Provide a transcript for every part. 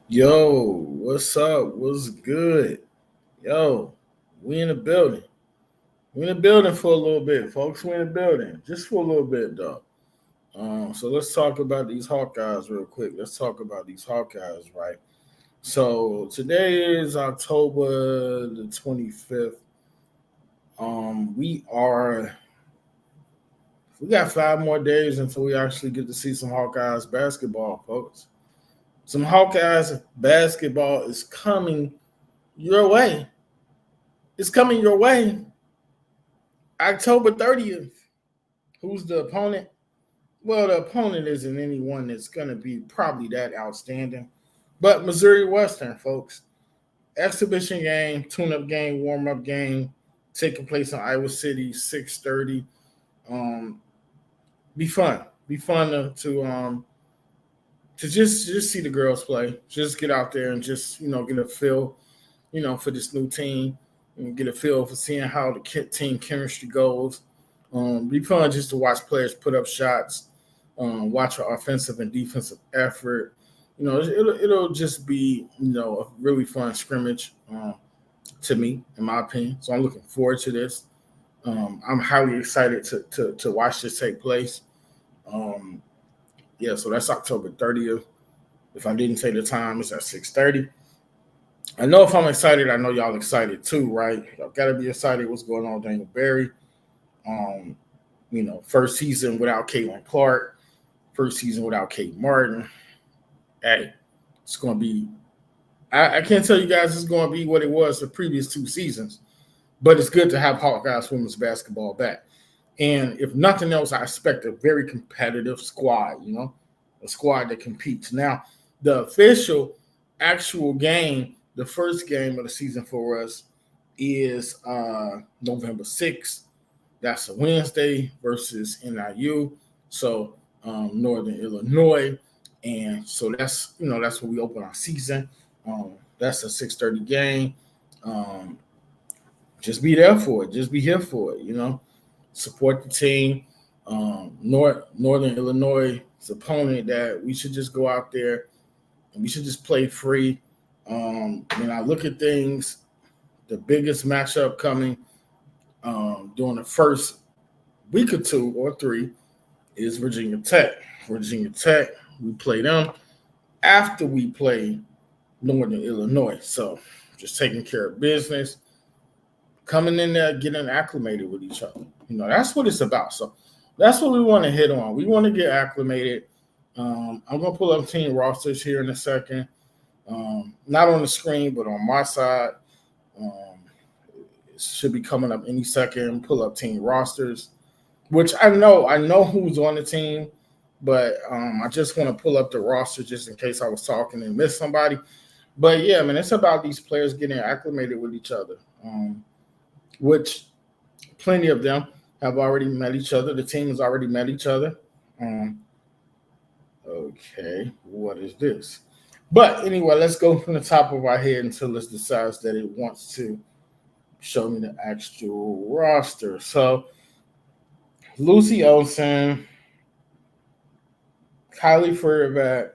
Yo, what's up? What's good? Yo, we in the building. We in the building for a little bit, folks. We in the building just for a little bit, though. So let's talk about these Hawkeyes real quick. Let's talk about these Hawkeyes, right? So today is October the 25th. We got 5 more days until we actually get to see some Hawkeyes basketball, folks. Some Hawkeyes basketball is coming your way. It's coming your way. October 30th. Who's the opponent? Well, the opponent isn't anyone that's going to be probably that outstanding. But Missouri Western, folks. Exhibition game, tune-up game, warm-up game, taking place in Iowa City, 6:30. Um, be fun. Be fun to just see the girls play. Just get out there and just get a feel, for this new team and get a feel for seeing how the team chemistry goes. Be fun just to watch players put up shots, watch our offensive and defensive effort. It'll just be a really fun scrimmage to me, in my opinion. So I'm looking forward to this. I'm highly excited to watch this take place. Um, yeah, so that's October 30th. If I didn't say the time, it's at 6:30. I know if I'm excited, I know y'all excited too, right? Y'all gotta be excited what's going on with Daniel Barry. Um, first season without Caitlin Clark, first season without Kate Martin. Hey, it's gonna be I can't tell you guys it's gonna be what it was the previous 2 seasons, but it's good to have Hawkeyes women's basketball back. And if nothing else, I expect a very competitive squad, a squad that competes. Now, the official actual game, the first game of the season for us is November 6th. That's a Wednesday versus NIU. So Northern Illinois. And so that's where we open our season. That's a 6:30 game. Um, just be there for it. Just be here for it. Support the team. Northern Illinois is an opponent that we should just go out there and we should just play free. When I look at things, the biggest matchup coming during the first week or 2 or 3 is Virginia Tech. Virginia Tech, we play them after we play Northern Illinois. So just taking care of business, coming in there, getting acclimated with each other. That's what it's about. So that's what we want to hit on. We want to get acclimated. I'm going to pull up team rosters here in a second. Not on the screen, but on my side. It should be coming up any second. Pull up team rosters, which I know who's on the team, but I just want to pull up the roster just in case I was talking and missed somebody. But yeah, man, it's about these players getting acclimated with each other, which plenty of them have already met each other. The team has already met each other. Okay, what is this? But anyway, let's go from the top of our head until it decides that it wants to show me the actual roster. So Lucy Olsen, Kylie Furbat,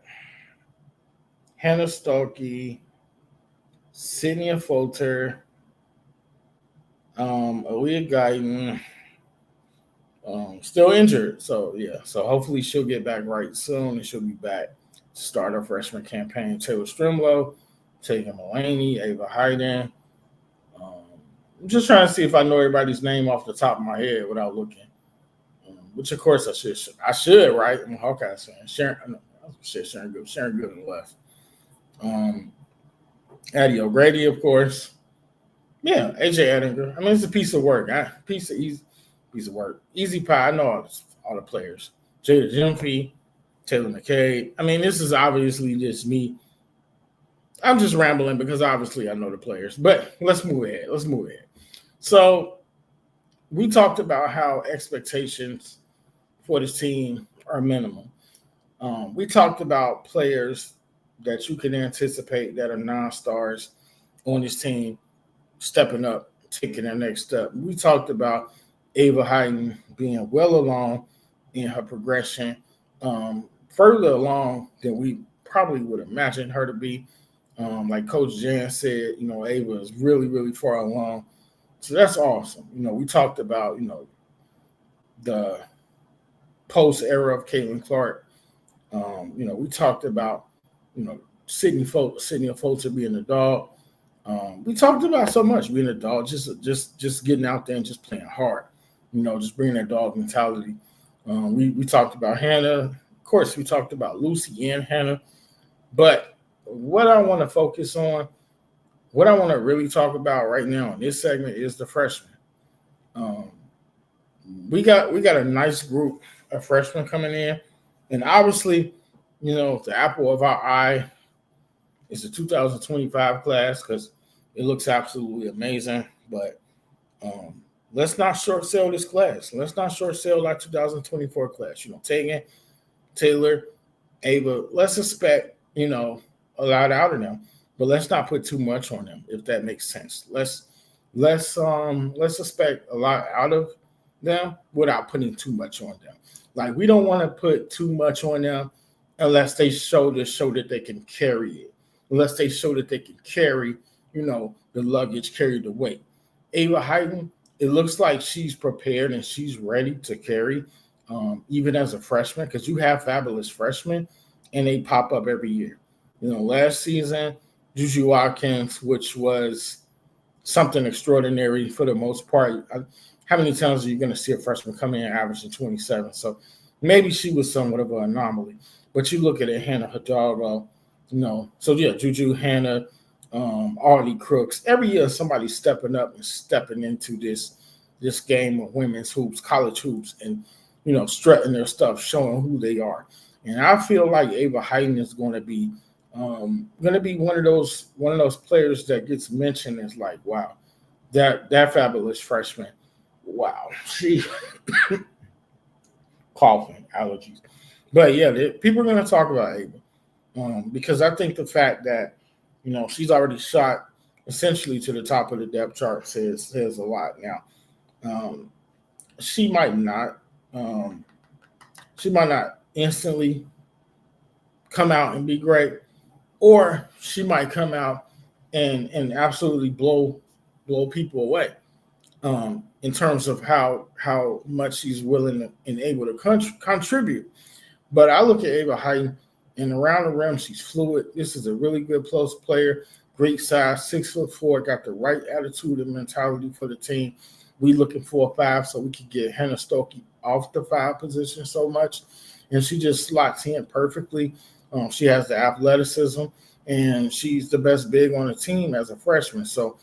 Hannah Stokey, Sydney Folter, Aaliyah Guyton, still injured. So yeah, so hopefully she'll get back right soon and she'll be back to start her freshman campaign. Taylor Strimlow, Tegan Mulaney, Ava Hayden. I'm just trying to see if I know everybody's name off the top of my head without looking. Which of course I should. I should, right? I'm a Hawkeyes fan. Sharon Good. Sharon Good on the left. Addie O'Grady, of course. Yeah, AJ Edinger. I mean, it's a piece of work. Piece of work. Easy pie. I know all the players. Jada Jemfe, Taylor McKay. I mean, this is obviously just me. I'm just rambling because obviously I know the players. But let's move ahead. So we talked about how expectations for this team are minimum. We talked about players that you can anticipate that are non-stars on this team stepping up, taking their next step. We talked about Ava Hayden being well along in her progression, further along than we probably would imagine her to be. Like Coach Jan said, Ava is really, really far along. So that's awesome. We talked about, the post era of Caitlin Clark. We talked about, Sydney Fulcher being a dog. We talked about so much being a dog, just getting out there and just playing hard. Just bringing that dog mentality. We talked about Hannah. Of course, we talked about Lucy and Hannah. But what I want to focus on, what I want to really talk about right now in this segment is the freshmen. We got a nice group of freshmen coming in, and obviously, the apple of our eye is the 2025 class because it looks absolutely amazing. But let's not short sell this class. Let's not short sell our 2024 class. Tegan, Taylor, Ava. Let's expect a lot out of them, but let's not put too much on them, if that makes sense. Let's expect a lot out of them without putting too much on them. Like, we don't want to put too much on them unless they show that they can carry it. Unless they show that they can carry, the luggage, carry the weight. Ava Hayden, it looks like she's prepared and she's ready to carry, even as a freshman, because you have fabulous freshmen and they pop up every year. Last season, Juju Watkins, which was something extraordinary for the most part. How many times are you going to see a freshman come in averaging 27? So maybe she was somewhat of an anomaly. But you look at it, Hannah Hidalgo, So, yeah, Juju, Hannah, Arlie Crooks. Every year somebody's stepping up and stepping into this game of women's hoops, college hoops, and, strutting their stuff, showing who they are. And I feel like Ava Hayden is going to be one of those players that gets mentioned as like, wow, that fabulous freshman. Wow, she coughing, allergies. But yeah, people are going to talk about Ava because I think the fact that she's already shot essentially to the top of the depth chart says a lot. Now, she might not instantly come out and be great, or she might come out and absolutely blow people away in terms of how much she's willing and able to contribute. But I look at Ava Hayden, and around the rim, she's fluid. This is a really good post player, great size, 6'4", got the right attitude and mentality for the team. We looking for a 5 so we can get Hannah Stokey off the 5 position so much, and she just slots in perfectly. She has the athleticism, and she's the best big on the team as a freshman. So,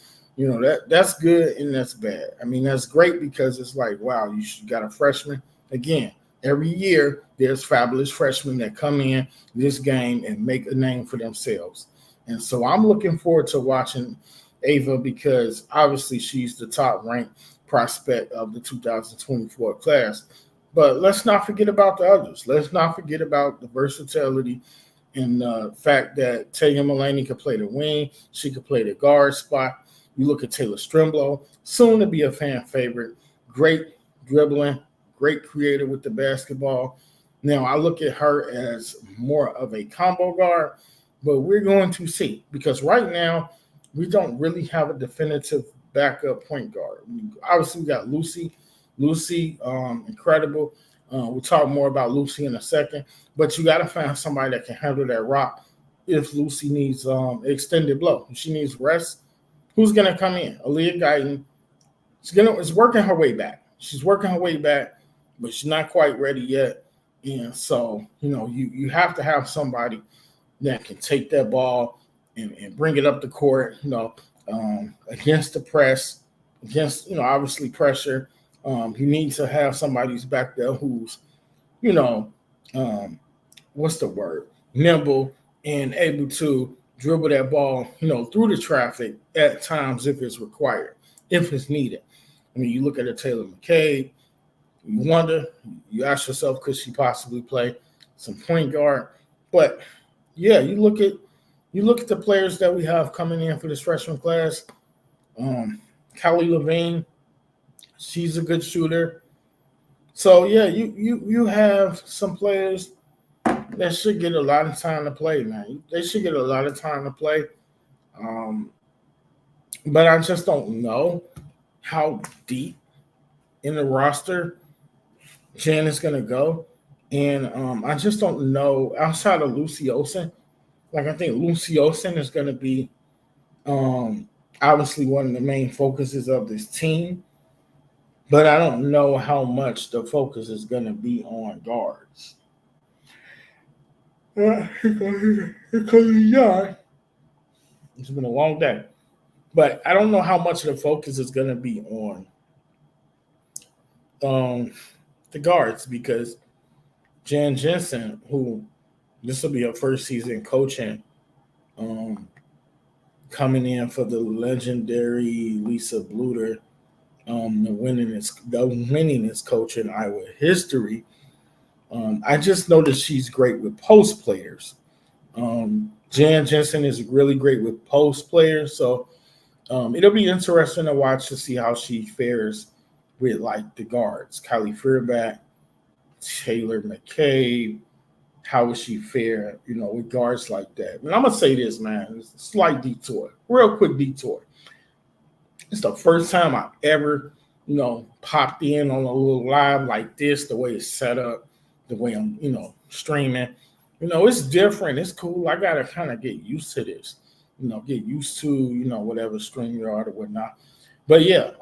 that's good and that's bad. I mean, that's great because it's like, wow, you got a freshman. Again, every year there's fabulous freshmen that come in this game and make a name for themselves. And so I'm looking forward to watching Ava because obviously she's the top-ranked prospect of the 2024 class. But let's not forget about the others. Let's not forget about the versatility and the fact that Tegan Mulaney could play the wing. She could play the guard spot. You look at Taylor Strimble, soon to be a fan favorite. Great dribbling, great creator with the basketball. Now, I look at her as more of a combo guard, but we're going to see because right now we don't really have a definitive backup point guard. Obviously, we got Lucy, incredible. We'll talk more about Lucy in a second, but you got to find somebody that can handle that rock if Lucy needs extended blow. If she needs rest, who's going to come in? Aaliyah Guyton is working her way back. She's working her way back, but she's not quite ready yet. And so, you have to have somebody that can take that ball and bring it up the court, against the press, against, obviously pressure. You need to have somebody who's back there who's, what's the word? Nimble and able to dribble that ball, through the traffic at times if it's required, if it's needed. I mean, you look at a Taylor McCabe, you wonder, you ask yourself, could she possibly play some point guard? But yeah, you look at the players that we have coming in for this freshman class. Callie Levine, she's a good shooter. So yeah, you have some players that should get a lot of time to play, man. They should get a lot of time to play. Um, but I just don't know how deep in the roster Jan is going to go. And I just don't know outside of Lucy Olsen. Like, I think Lucy Olsen is going to be um, obviously one of the main focuses of this team. But I don't know how much the focus is going to be on guards. Because it's been a long day. But I don't know how much of the focus is going to be on the guards because Jan Jensen, who this will be her first season coaching, um, coming in for the legendary Lisa Bluter, the winningest coach in Iowa history. I just know that she's great with post players. Jan Jensen is really great with post players, so it'll be interesting to watch to see how she fares with like the guards, Kylie Fairback, Taylor McCabe. How would she fare, with guards like that? And I'm gonna say this, man. It's a slight detour, real quick detour. It's the first time I've ever, popped in on a little live like this, the way it's set up, the way I'm, streaming. It's different. It's cool. I gotta kind of get used to this. Get used to, whatever StreamYard or whatnot. But yeah,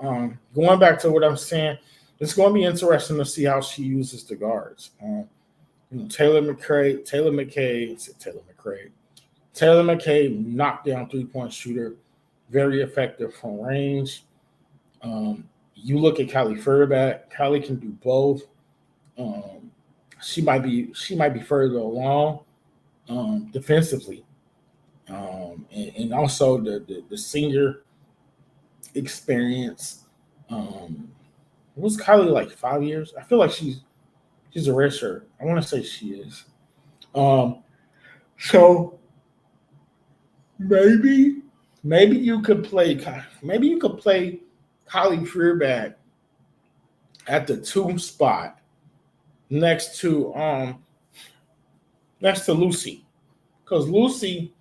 going back to what I'm saying, it's going to be interesting to see how she uses the guards. Taylor McCabe, knockdown 3-point shooter, very effective from range. You look at Kylie Fairback. Kylie can do both. She might be further along defensively, and also the senior experience. Was Kylie like 5 years? I feel like she's a redshirt. I want to say she is. So maybe you could play Kylie Fairback at the 2 spot next to Lucy, because Lucy,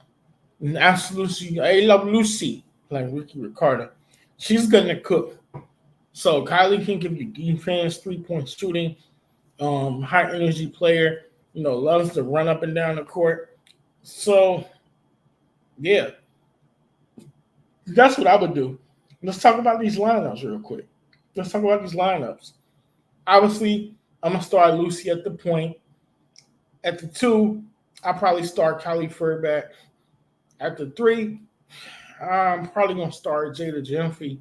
I love Lucy, like Ricky Ricardo. She's gonna cook. So Kylie can give you defense, 3-point shooting, high energy player. Loves to run up and down the court. So yeah, that's what I would do. Let's talk about these lineups real quick. Obviously, I'm gonna start Lucy at the point. At the 2, I'll probably start Kylie Fairback. At the 3, I'm probably gonna start Jada Jemfe.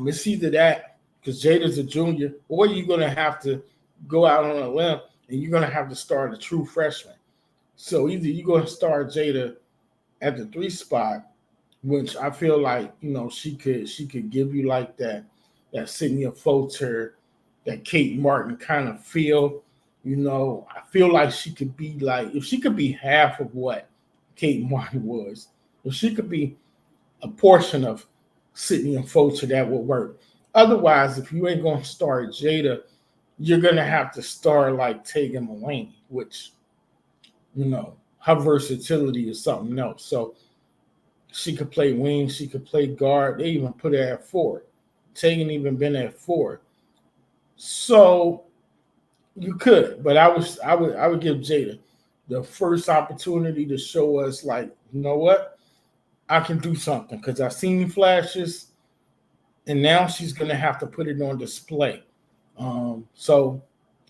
It's either that, because Jada's a junior, or you're gonna have to go out on a limb and you're gonna have to start a true freshman. So either you're gonna start Jada at the 3 spot, which I feel like she could give you like that Sydney Folter, that Kate Martin kind of feel. I feel like she could be like, if she could be half of what Kate Martin was, if she could be a portion of Sydney and Folter, that would work. Otherwise, if you ain't going to start Jada, you're going to have to start like Tegan Mulaney, which, her versatility is something else. So she could play wing, she could play guard. They even put her at 4. Tegan even been at 4. So you could, but I would give Jada the first opportunity to show us, like, you know what? I can do something, because I've seen flashes, and now she's going to have to put it on display. So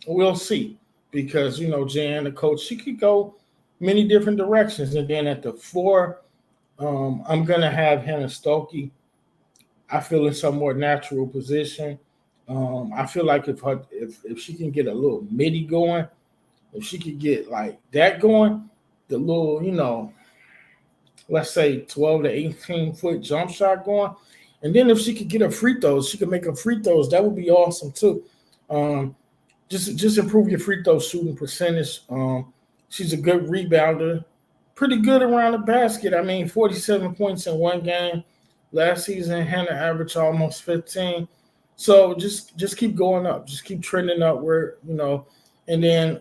we'll see, because, Jan, the coach, she could go many different directions. And then at the 4, I'm going to have Hannah Stokey. I feel in some more natural position. I feel like if she can get a little midi going, if she could get like that going, the little, let's say 12 to 18-foot jump shot going, and then if she could get her free throws, she could make her free throws. That would be awesome too. Just improve your free throw shooting percentage. She's a good rebounder, pretty good around the basket. 47 points in one game. Last season, Hannah averaged almost 15. So just keep going up. Just keep trending up where, and then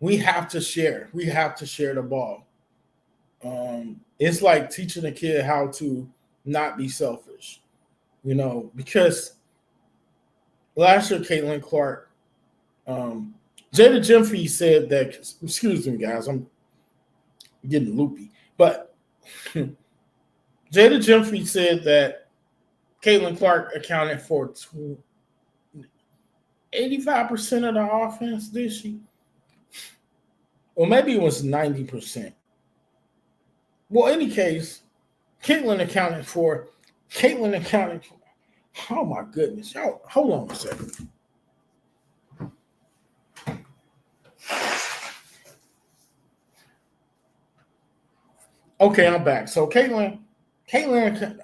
we have to share. We have to share the ball. It's like teaching a kid how to not be selfish, because last year Caitlin Clark, Jada Jemfe said that. Excuse me, guys, I'm getting loopy, but Jada Jemfe said that Caitlin Clark accounted for 85% of the offense this year. Or maybe it was 90%. Well, in any case, Caitlin accounted for, oh my goodness. Y'all, hold on a second. Okay, I'm back. So Caitlin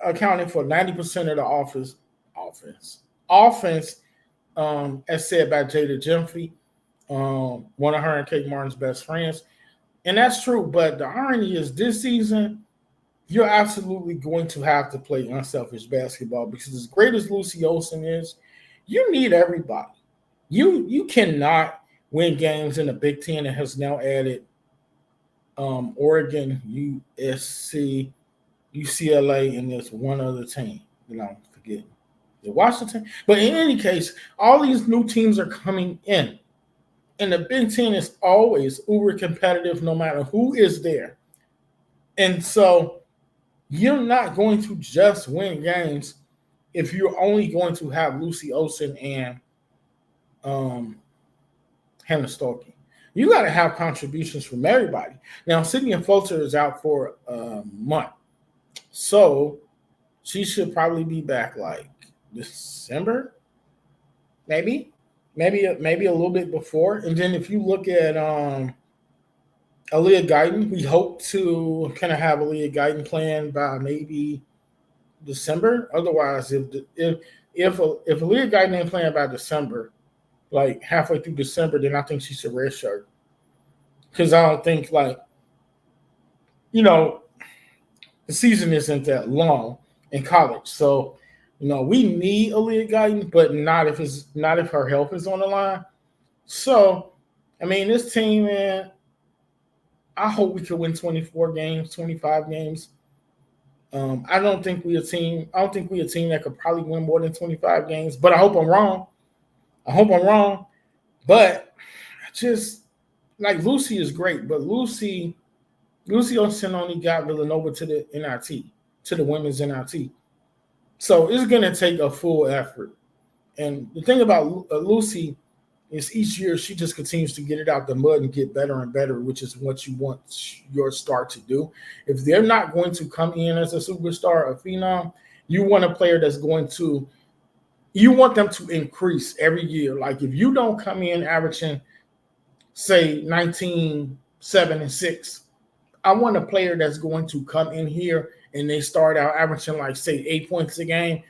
accounted for 90% of the offense, as said by Jada Jemfe, one of her and Kate Martin's best friends. And that's true, but the irony is this season, you're absolutely going to have to play unselfish basketball because as great as Lucy Olsen is, you need everybody. You cannot win games in the Big Ten that has now added Oregon, USC, UCLA, and there's one other team that I'm forgetting. The Washington. But in any case, all these new teams are coming in. And the Big Ten is always uber competitive no matter who is there. And so you're not going to just win games if you're only going to have Lucy Olsen and Hannah Stolke. You got to have contributions from everybody. Now, Sydney Fulcher is out for a month. So she should probably be back like December, maybe a little bit before. And then if you look at Aaliyah Guyton, we hope to kind of have Aaliyah Guyton playing by maybe December. Otherwise, if Aaliyah Guyton ain't playing by December, like halfway through December, then I think she should redshirt. Because I don't think the season isn't that long in college. So, we need Aaliyah Guyton, but not if her health is on the line. So, this team, man, I hope we could win 24 games, 25 games. I don't think we a team that could probably win more than 25 games, but I hope I'm wrong. But just like Lucy is great, but Lucy Olsen only got Villanova to the NIT, to the women's NIT. So it's going to take a full effort. And the thing about Lucy is each year she just continues to get it out the mud and get better and better, which is what you want your star to do. If they're not going to come in as a superstar, a phenom, you want a player that's you want them to increase every year. Like if you don't come in averaging, say, 19, 7, and 6, I want a player that's going to come in here and they start out averaging like, say, 8 points a game.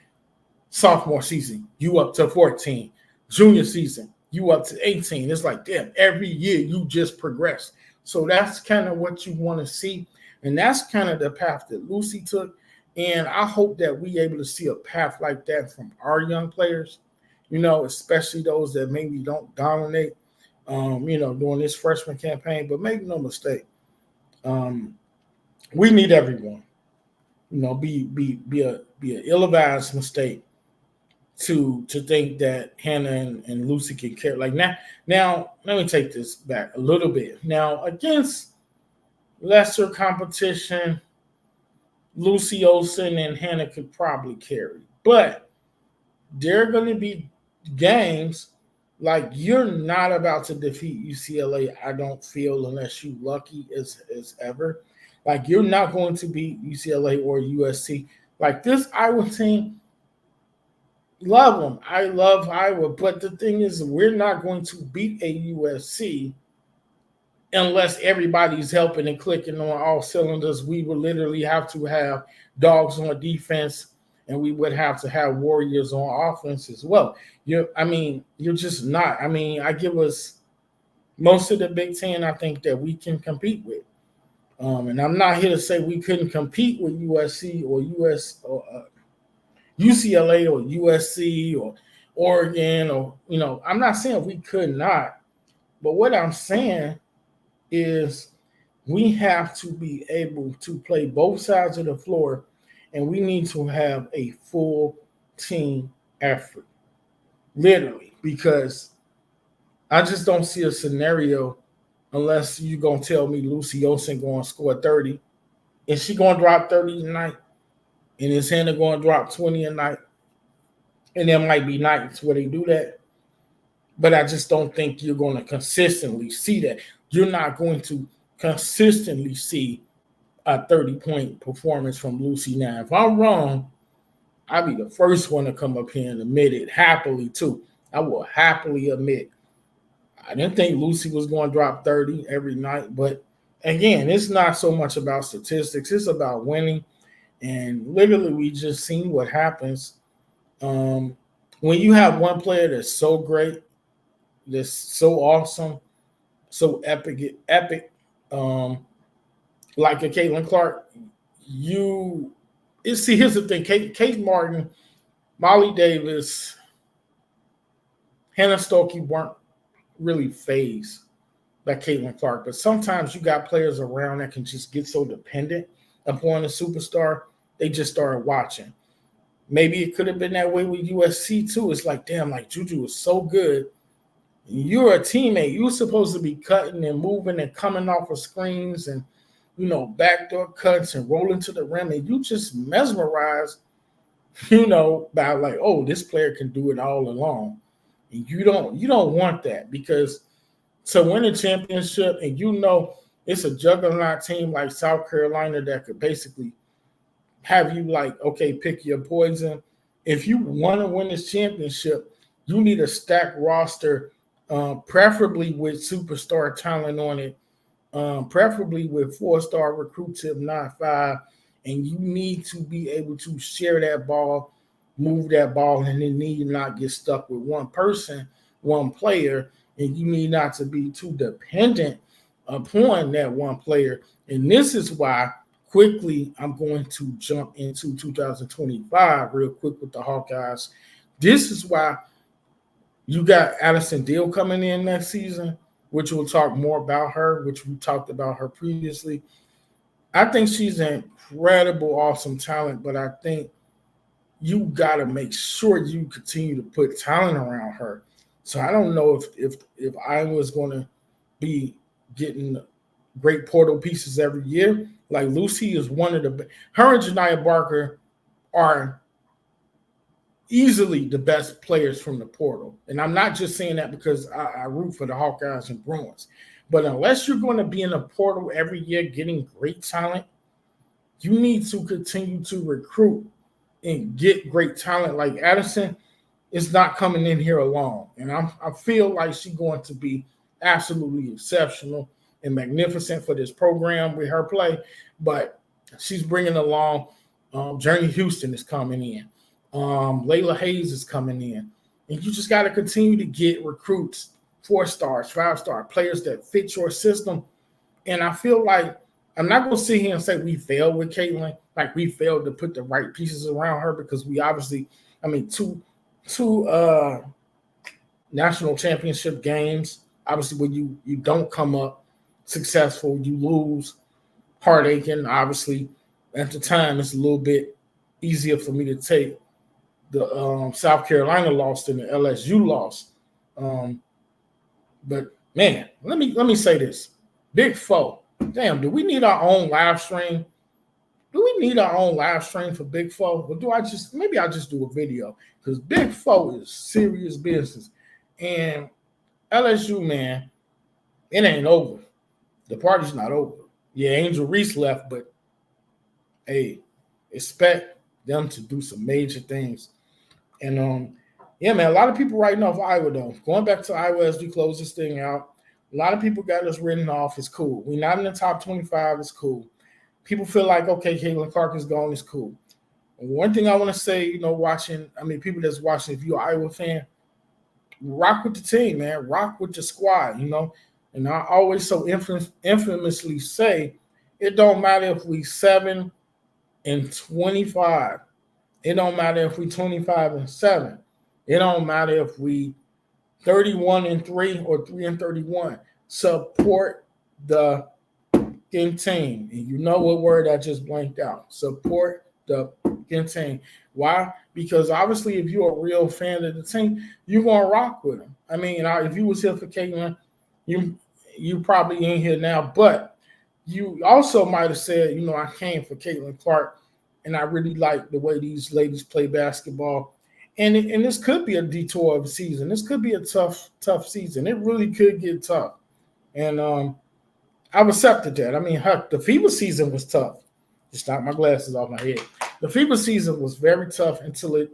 Sophomore season, you up to 14. Junior season, you up to 18. It's like, damn, every year you just progress. So that's kind of what you want to see. And that's kind of the path that Lucy took. And I hope that we able to see a path like that from our young players, especially those that maybe don't dominate, during this freshman campaign. But make no mistake, we need everyone. Be an ill-advised mistake to think that Hannah and Lucy can carry. Like now, let me take this back a little bit. Now, against lesser competition, Lucy Olsen and Hannah could probably carry. But there are going to be games like you're not about to defeat UCLA, I don't feel, unless you're lucky as ever. Like you're not going to beat UCLA or USC. Like this Iowa team, love them. I love Iowa. But the thing is, we're not going to beat a USC unless everybody's helping and clicking on all cylinders. We would literally have to have dogs on defense, and we would have to have warriors on offense as well. You're just not. I give us most of the Big Ten, I think, that we can compete with. And I'm not here to say we couldn't compete with USC or UCLA or USC or Oregon or, I'm not saying we could not. But what I'm saying is we have to be able to play both sides of the floor, and we need to have a full team effort, literally, because I just don't see a scenario unless you're going to tell me Lucy Olsen going to score 30. Is she going to drop 30 tonight? And is Hannah going to drop 20 a night? And there might be nights where they do that. But I just don't think you're going to consistently see that. You're not going to consistently see a 30-point performance from Lucy now. If I'm wrong, I'll be the first one to come up here and admit it happily, too. I will happily admit I didn't think Lucy was going to drop 30 every night. But, again, it's not so much about statistics. It's about winning. And literally we just seen what happens when you have one player that's so great, that's so awesome, so epic, like a Caitlin Clark. See, here's the thing: Kate Martin, Molly Davis, Hannah Stokey weren't really phased by Caitlin Clark, but sometimes you got players around that can just get so dependent upon a superstar, they just started watching. Maybe it could have been that way with USC too. It's like, damn, like Juju was so good. You're a teammate. You're supposed to be cutting and moving and coming off of screens and, backdoor cuts and rolling to the rim. And you just mesmerized, by like, oh, this player can do it all along. And you don't want that, because to win a championship, and it's a juggernaut team like South Carolina that could basically have you like, okay, pick your poison. If you want to win this championship, you need a stacked roster, preferably with superstar talent on it, preferably with 4-star recruits, if not 5. And you need to be able to share that ball, move that ball, and it need not get stuck with one person, one player, and you need not to be too dependent upon that one player. And this is why quickly I'm going to jump into 2025 real quick with the Hawkeyes. This is why you got Addison Deal coming in next season, which we'll talk more about her, which we talked about her previously. I think she's an incredible, awesome talent, but I think you got to make sure you continue to put talent around her. So I don't know if Iowa's going to be getting great portal pieces every year. Like Lucy is one of the – her and Janiah Barker are easily the best players from the portal. And I'm not just saying that because I root for the Hawkeyes and Bruins. But unless you're going to be in the portal every year getting great talent, you need to continue to recruit and get great talent. Like Addison is not coming in here alone. And I feel like she's going to be absolutely exceptional and magnificent for this program with her play. But she's bringing along Journey Houston is coming in. Layla Hayes is coming in. And you just got to continue to get recruits, 4-stars, 5-star players that fit your system. And I feel like I'm not going to sit here and say we failed with Caitlin, like we failed to put the right pieces around her, because we obviously, two national championship games. Obviously, when you don't come up successful, you lose, heartaching. Obviously, at the time, it's a little bit easier for me to take the South Carolina loss than the LSU loss. But man, let me say this: Big Foe. Damn, do we need our own live stream? Do we need our own live stream for Big Foe? Or maybe I'll just do a video, because Big Foe is serious business. And LSU, man, it ain't over. The party's not over. Yeah, Angel Reese left, but hey, expect them to do some major things. And yeah, man, a lot of people writing off Iowa, though. Going back to Iowa as we close this thing out, a lot of people got us written off. It's cool. We're not in the top 25. It's cool. People feel like, okay, Caitlin Clark is gone. It's cool. And one thing I want to say, people that's watching, if you're an Iowa fan, rock with the team, man. Rock with the squad, And I always so infamously say, it don't matter if we 7-25. It don't matter if we 25-7. It don't matter if we 31-3 or 3-31. Support the team. And you know what word I just blanked out. Support the team. Why? Because obviously, if you're a real fan of the team, you're gonna rock with them. I mean, if you was here for Caitlin, you probably ain't here now, but you also might have said, I came for Caitlin Clark, and I really like the way these ladies play basketball. And this could be a detour of a season. This could be a tough season. It really could get tough. And I've accepted that. I mean, heck, the FIBA season was tough. Just knock my glasses off my head. The FIBA season was very tough until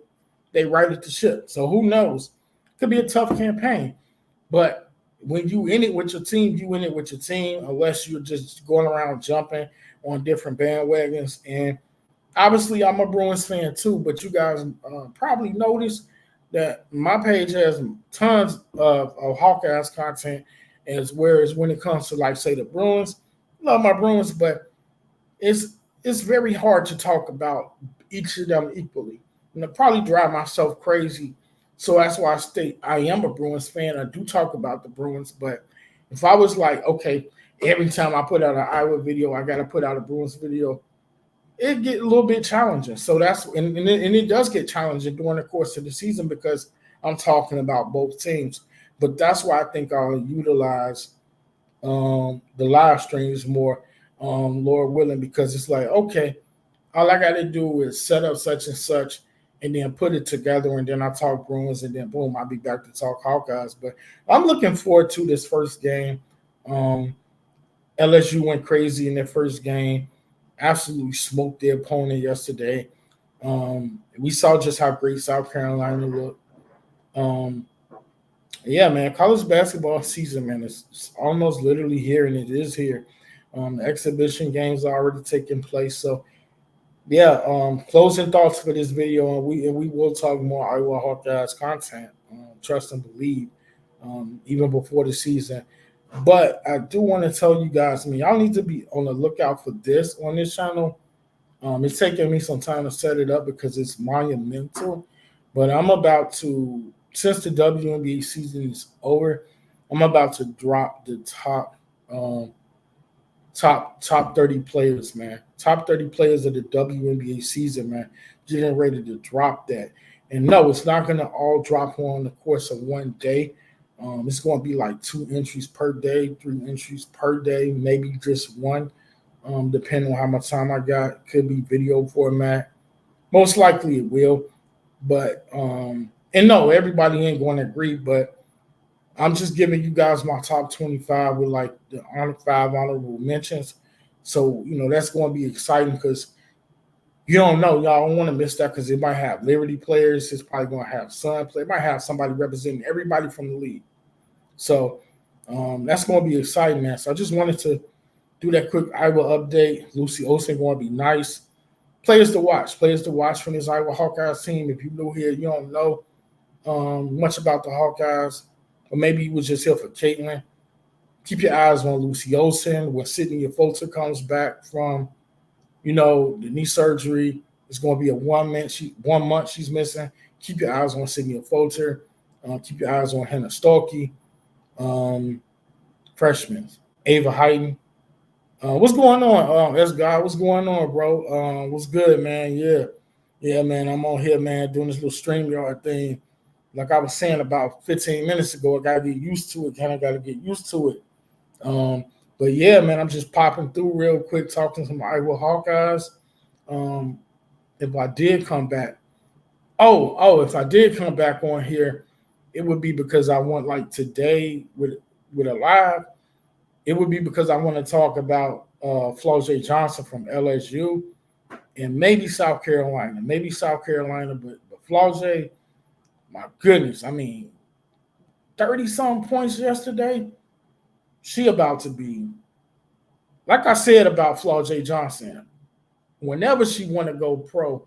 they righted the ship. So who knows? Could be a tough campaign. But when you in it with your team, you in it with your team, unless you're just going around jumping on different bandwagons. And obviously, I'm a Bruins fan too, but you guys probably noticed that my page has tons of Hawkeyes content, as whereas when it comes to, like, say, the Bruins, love my Bruins, but it's very hard to talk about each of them equally. And I probably drive myself crazy. So that's why I state I am a Bruins fan. I do talk about the Bruins, but if I was like, okay, every time I put out an Iowa video, I got to put out a Bruins video, it get a little bit challenging. So and it does get challenging during the course of the season because I'm talking about both teams. But that's why I think I'll utilize the live streams more, Lord willing, because it's like, okay, all I got to do is set up such and such and then put it together, and then I talk Bruins, and then boom, I'll be back to talk Hawkeyes. But I'm looking forward to this first game. LSU went crazy in their first game, absolutely smoked their opponent yesterday. We saw just how great South Carolina looked. Yeah, man, college basketball season, man, it's almost literally here, and it is here. The exhibition games are already taking place. So, yeah, closing thoughts for this video, and we will talk more Iowa Hawkeyes content, trust and believe, even before the season. But I do want to tell you guys, y'all need to be on the lookout for this on this channel. It's taking me some time to set it up because it's monumental. But I'm about to, since the WNBA season is over, I'm about to drop the top 30 players, man. Top 30 players of the WNBA season, man. Getting ready to drop that. And no, it's not going to all drop on the course of one day. It's going to be like 2 entries per day, 3 entries per day, maybe just one, depending on how much time I got. Could be video format. Most likely it will. But, and no, everybody ain't going to agree, but I'm just giving you guys my top 25 with like the 5 honorable mentions. So, that's going to be exciting because you don't know. Y'all don't want to miss that because it might have Liberty players. It's probably going to have Sun players. It might have somebody representing everybody from the league. So that's going to be exciting, man. So I just wanted to do that quick Iowa update. Lucy Olsen going to be nice. Players to watch from this Iowa Hawkeyes team. If you're new here, you don't know much about the Hawkeyes, or maybe you was just here for Caitlin. Keep your eyes on Lucy Olsen. When Sydney Folter comes back from, the knee surgery, it's going to be a 1 month she's missing. Keep your eyes on Sydney Folter. Keep your eyes on Hannah Stalkey. Freshmen, Ava Heighton. What's going on? That's God. What's going on, bro? What's good, man? Yeah, man. I'm on here, man, doing this little StreamYard thing. Like I was saying about 15 minutes ago, I gotta get used to it. Kind of gotta get used to it. But yeah, man, I'm just popping through real quick, talking to some Iowa Hawkeyes. If I did come back, if I did come back on here, it would be because I want, like today with a live, it would be because I want to talk about Flau'jae Johnson from LSU and maybe South Carolina. But Flau'jae, my goodness, 30-something points yesterday. She about to be, like I said about Flau'jae Johnson, whenever she want to go pro,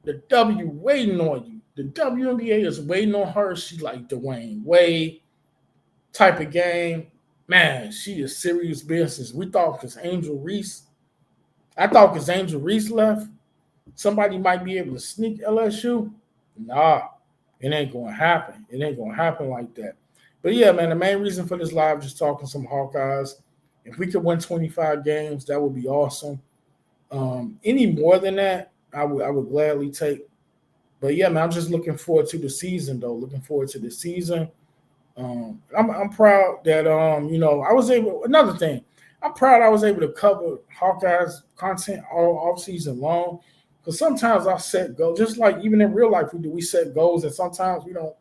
the W waiting on you. The WNBA is waiting on her. She's like Dwayne Wade type of game. Man, she is serious business. We thought because Angel Reese left, somebody might be able to sneak LSU. Nah, it ain't going to happen. It ain't going to happen like that. But yeah, man, the main reason for this live, just talking some Hawkeyes. If we could win 25 games, that would be awesome. Any more than that, I would gladly take. But yeah, man, I'm just looking forward to the season though. Looking forward to the season. I'm proud that I was able. Another thing, I'm proud I was able to cover Hawkeyes content all off season long. Because sometimes I set goals, just like even in real life we set goals, and sometimes we don't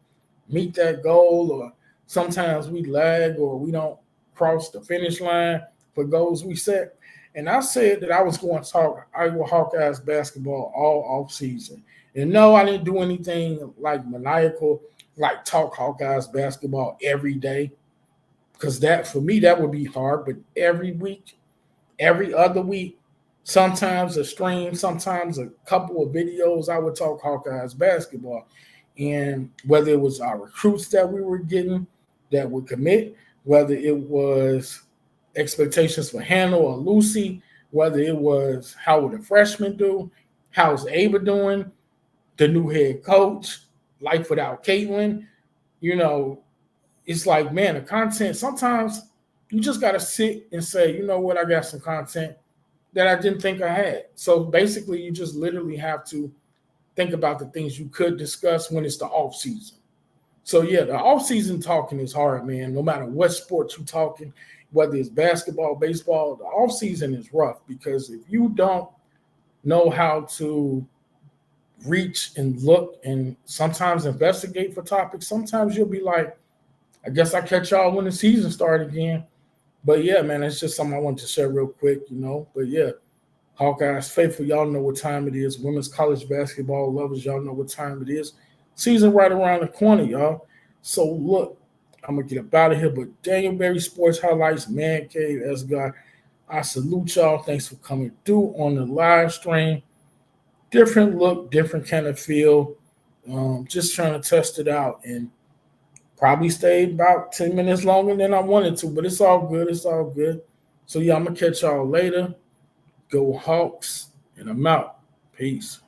meet that goal, or sometimes we lag, or we don't cross the finish line for goals we set. And I said that I was going to talk Iowa Hawkeyes basketball all off season. And no, I didn't do anything like maniacal, like talk Hawkeyes basketball every day. Because that for me, that would be hard. But every week, every other week, sometimes a stream, sometimes a couple of videos, I would talk Hawkeyes basketball. And whether it was our recruits that we were getting that would commit, whether it was expectations for Hannah or Lucy, whether it was how would the freshmen do, how's Ava doing, the new head coach, life without Caitlin, you know, it's like, man, the content, sometimes you just got to sit and say, you know what, I got some content that I didn't think I had. So basically, you just literally have to think about the things you could discuss when it's the off season. So yeah, the off season talking is hard, man. No matter what sport you're talking, whether it's basketball, baseball, the off season is rough because if you don't know how to reach and look and sometimes investigate for topics, sometimes you'll be like, I guess I catch y'all when the season started again. But yeah, man, it's just something I wanted to share real quick, But yeah, Hawkeyes faithful, y'all know what time it is. Women's college basketball lovers, y'all know what time it is. Season right around the corner, y'all. So look, I'm gonna get up out of here. But Daniel Berry Sports Highlights, Man Cave, as God, I salute y'all. Thanks for coming through on the live stream. Different look, different kind of feel. Just trying to test it out and probably stayed about 10 minutes longer than I wanted to, but it's all good. It's all good. So yeah, I'm gonna catch y'all later. Go Hawks, and I'm out. Peace.